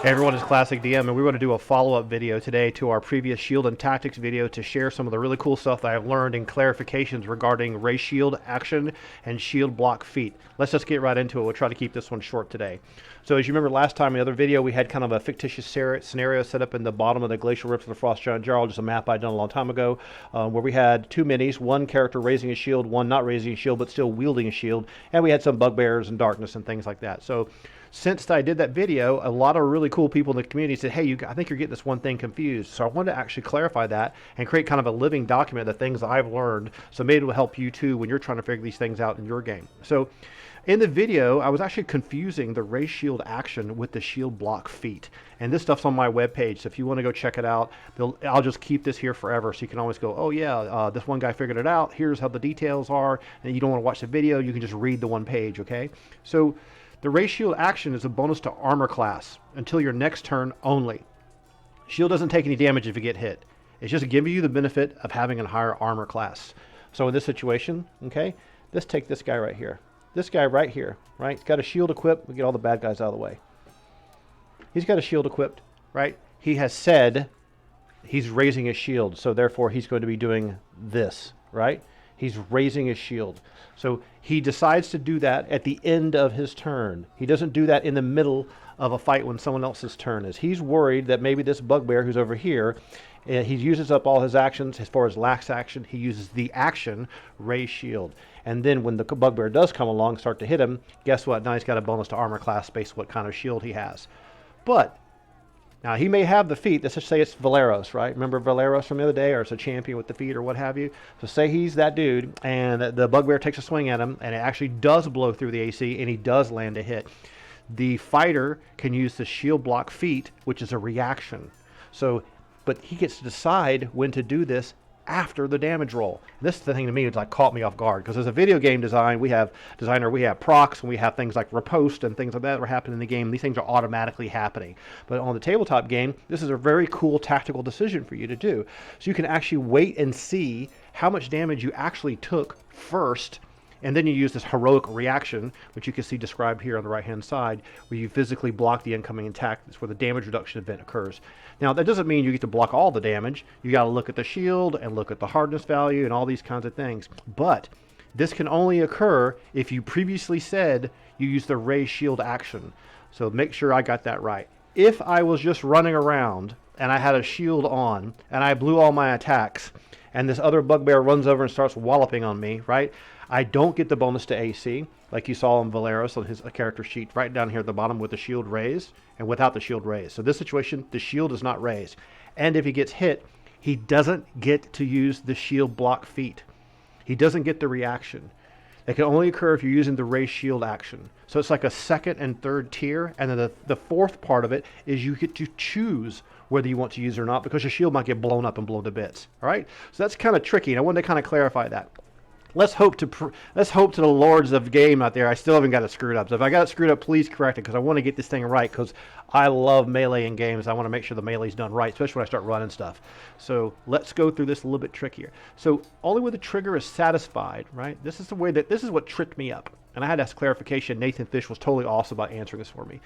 Hey everyone, it's Classic DM, and we want to do a follow-up video today to our previous Shield and Tactics video to share some of the really cool stuff that I've learned and clarifications regarding Ray Shield action and Shield block feat. Let's just get right into it. We'll try to keep this one short today. So as you remember last time in the other video, we had kind of a fictitious scenario set up in the bottom of the Glacial Rift of the Frost Giant Jarl, just a map I'd done a long time ago, where we had two minis, one character raising a shield, one not raising a shield, but still wielding a shield, and we had some bugbears and darkness and things like that. So since I did that video, a lot of really cool people in the community said, hey, I think you're getting this one thing confused. So I wanted to actually clarify that and create kind of a living document of the things I've learned. So maybe it will help you too when you're trying to figure these things out in your game. So in the video, I was actually confusing the Ray Shield action with the Shield block feat. And this stuff's on my webpage, so if you want to go check it out, I'll just keep this here forever, so you can always go, oh yeah, this one guy figured it out, here's how the details are, and you don't want to watch the video, you can just read the one page, okay? So the Ray Shield action is a bonus to armor class until your next turn only. Shield doesn't take any damage if you get hit. It's just giving you the benefit of having a higher armor class. So in this situation, okay, let's take this guy right here. This guy right here, right? He's got a shield equipped. We get all the bad guys out of the way. He's got a shield equipped, right? He has said he's raising his shield, so therefore he's going to be doing this, right? He's raising his shield. So he decides to do that at the end of his turn. He doesn't do that in the middle of a fight when someone else's turn is. He's worried that maybe this bugbear who's over here, he uses up all his actions. As far as last action, he uses the action, raise shield. And then when the bugbear does come along, start to hit him, guess what? Now he's got a bonus to armor class based on what kind of shield he has. But now, he may have the feat. Let's just say it's Valeros, right? Remember Valeros from the other day, or it's a champion with the feat or what have you? So say he's that dude, and the bugbear takes a swing at him, and it actually does blow through the AC, and he does land a hit. The fighter can use the shield block feat, which is a reaction. So, but he gets to decide when to do this after the damage roll. And this is the thing to me, it's like caught me off guard, because as a video game designer, we have procs, and we have things like riposte and things like that are happening in the game. These things are automatically happening. But on the tabletop game, this is a very cool tactical decision for you to do. So you can actually wait and see how much damage you actually took first, and then you use this heroic reaction, which you can see described here on the right-hand side, where you physically block the incoming attack. That's where the damage reduction event occurs. Now, that doesn't mean you get to block all the damage. You got to look at the shield and look at the hardness value and all these kinds of things. But this can only occur if you previously said you use the raise shield action. So make sure I got that right. If I was just running around and I had a shield on and I blew all my attacks, and this other bugbear runs over and starts walloping on me, right? I don't get the bonus to AC, like you saw on Valeros on his character sheet right down here at the bottom with the shield raised and without the shield raised. So this situation, the shield is not raised. And if he gets hit, he doesn't get to use the shield block feat. He doesn't get the reaction. It can only occur if you're using the raise shield action. So it's like a second and third tier, and then the fourth part of it is you get to choose whether you want to use it or not, because your shield might get blown up and blown to bits. All right, so that's kind of tricky, and I wanted to kind of clarify that. Let's hope to the lords of game out there. I still haven't got it screwed up. So if I got it screwed up, please correct it, because I want to get this thing right, because I love melee in games. I want to make sure the melee's done right, especially when I start running stuff. So let's go through this a little bit trickier. So only when the trigger is satisfied, right? This is what tripped me up. And I had to ask clarification. Nathan Fish was totally awesome about answering this for me.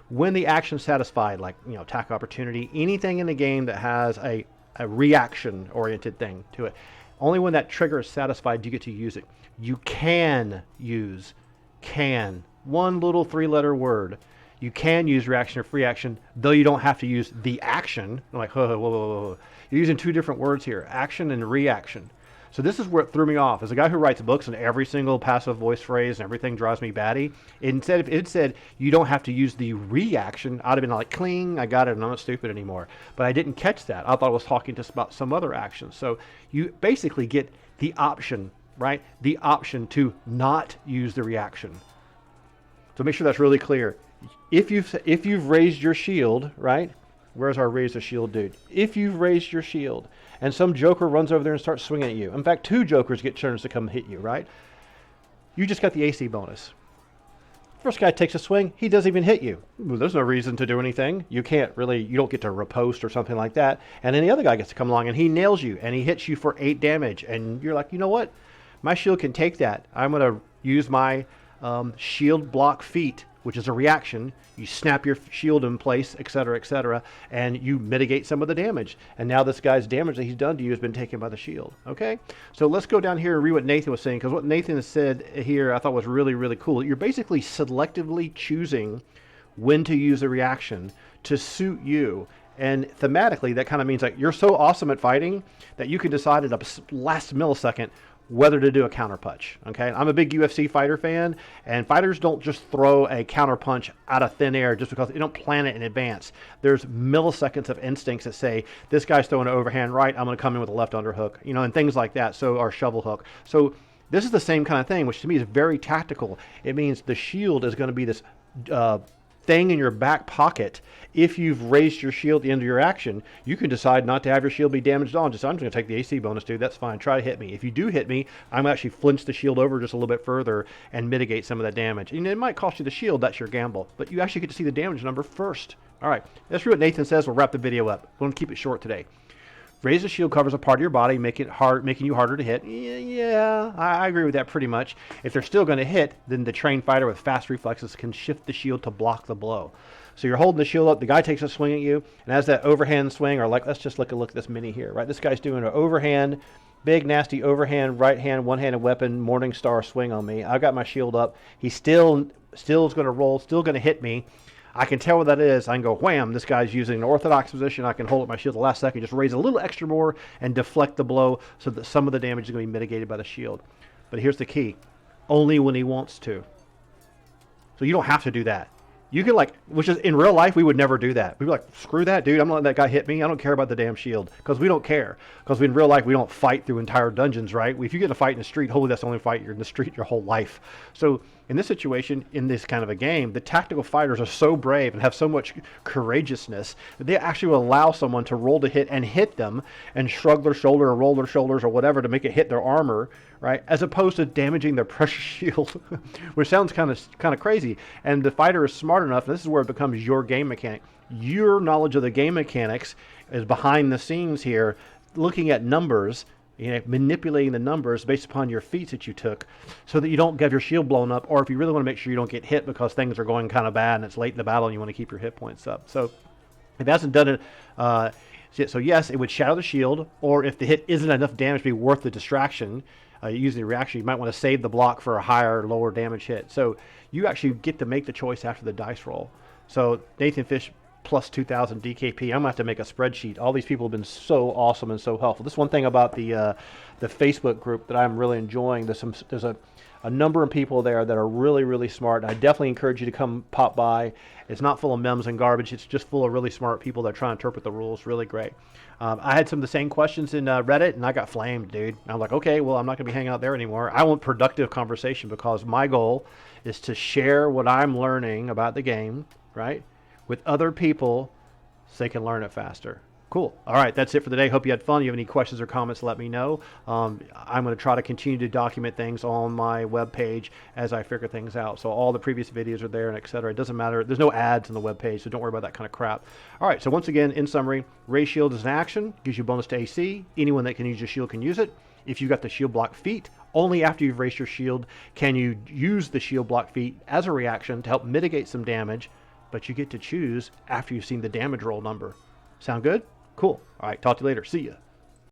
When the action's satisfied, like, you know, attack opportunity, anything in the game that has a reaction-oriented thing to it, only when that trigger is satisfied do you get to use it. You can use can. One little three-letter word. You can use reaction or free action, though you don't have to use the action. I'm like, whoa, whoa, whoa, whoa. You're using two different words here, action and reaction. So this is where it threw me off. As a guy who writes books and every single passive voice phrase and everything drives me batty, instead of it said you don't have to use the reaction, I'd have been like, cling, I got it, and I'm not stupid anymore. But I didn't catch that. I thought I was talking just about some other action. So you basically get the option, right? The option to not use the reaction. So make sure that's really clear. If you've raised your shield, right? Where's our raise the shield dude? If you've raised your shield and some joker runs over there and starts swinging at you, in fact, two jokers get turns to come hit you, right? You just got the AC bonus. First guy takes a swing, he doesn't even hit you. Well, there's no reason to do anything. You don't get to riposte or something like that. And then the other guy gets to come along and he nails you and he hits you for 8 damage. And you're like, you know what? My shield can take that. I'm going to use my shield block feet, which is a reaction. You snap your shield in place, etc., and you mitigate some of the damage. And now this guy's damage that he's done to you has been taken by the shield. Okay, so let's go down here and read what Nathan was saying, because what Nathan has said here I thought was really, really cool. You're basically selectively choosing when to use a reaction to suit you. And thematically, that kind of means like you're so awesome at fighting that you can decide at the last millisecond whether to do a counter punch. Okay, I'm a big UFC fighter fan, and fighters don't just throw a counter punch out of thin air just because they don't plan it in advance. There's milliseconds of instincts that say this guy's throwing an overhand right, I'm going to come in with a left underhook, you know, and things like that. So, or shovel hook. So this is the same kind of thing, which to me is very tactical. It means the shield is going to be this thing in your back pocket. If you've raised your shield at the end of your action, you can decide not to have your shield be damaged on. I'm just going to take the AC bonus, dude. That's fine. Try to hit me. If you do hit me, I'm going to actually flinch the shield over just a little bit further and mitigate some of that damage. And it might cost you the shield. That's your gamble. But you actually get to see the damage number first. All right. Let's read what Nathan says. We'll wrap the video up. We're going to keep it short today. Raise the shield covers a part of your body, making you harder to hit. Yeah, I agree with that pretty much. If they're still going to hit, then the trained fighter with fast reflexes can shift the shield to block the blow. So you're holding the shield up, the guy takes a swing at you, and as that overhand swing, or like, let's just look at this mini here, right? This guy's doing an overhand, big, nasty overhand, right hand, one-handed weapon, Morningstar swing on me. I've got my shield up. He still is going to roll, still going to hit me. I can tell what that is. I can go, wham, this guy's using an orthodox position. I can hold up my shield the last second, just raise a little extra more and deflect the blow so that some of the damage is going to be mitigated by the shield. But here's the key. Only when he wants to. So you don't have to do that. You can which is in real life, we would never do that. We'd be like, screw that, dude. I'm not letting that guy hit me. I don't care about the damn shield. Because we don't care. Because in real life, we don't fight through entire dungeons, right? If you get in a fight in the street, hopefully that's the only fight you're in the street your whole life. So in this situation, in this kind of a game, the tactical fighters are so brave and have so much courageousness that they actually will allow someone to roll to hit and hit them and shrug their shoulder or roll their shoulders or whatever to make it hit their armor, right? As opposed to damaging their precious shield, which sounds kind of crazy. And the fighter is smart enough, and this is where it becomes your game mechanic. Your knowledge of the game mechanics is behind the scenes here, looking at numbers, you know, manipulating the numbers based upon your feats that you took so that you don't get your shield blown up, or if you really want to make sure you don't get hit because things are going kind of bad and it's late in the battle and you want to keep your hit points up. So if it hasn't done it, so yes, it would shatter the shield, or if the hit isn't enough damage to be worth the distraction, using the reaction, you might want to save the block for a higher or lower damage hit. So you actually get to make the choice after the dice roll. So Nathan Fish plus 2,000 DKP. I'm going to have to make a spreadsheet. All these people have been so awesome and so helpful. This is one thing about the Facebook group that I'm really enjoying. There's a number of people there that are really, really smart. And I definitely encourage you to come pop by. It's not full of memes and garbage. It's just full of really smart people that try and interpret the rules. Really great. I had some of the same questions in Reddit, and I got flamed, dude. And I'm like, okay, well, I'm not going to be hanging out there anymore. I want productive conversation because my goal is to share what I'm learning about the game, right, with other people so they can learn it faster. Cool. All right, that's it for the day. Hope you had fun. If you have any questions or comments, let me know. I'm going to try to continue to document things on my webpage as I figure things out. So all the previous videos are there and etc. It doesn't matter. There's no ads on the webpage, so don't worry about that kind of crap. All right, so once again, in summary, Raise Shield is an action. Gives you a bonus to AC. Anyone that can use your shield can use it. If you've got the shield block feat, only after you've raised your shield can you use the shield block feat as a reaction to help mitigate some damage, but you get to choose after you've seen the damage roll number. Sound good? Cool. All right, talk to you later. See ya.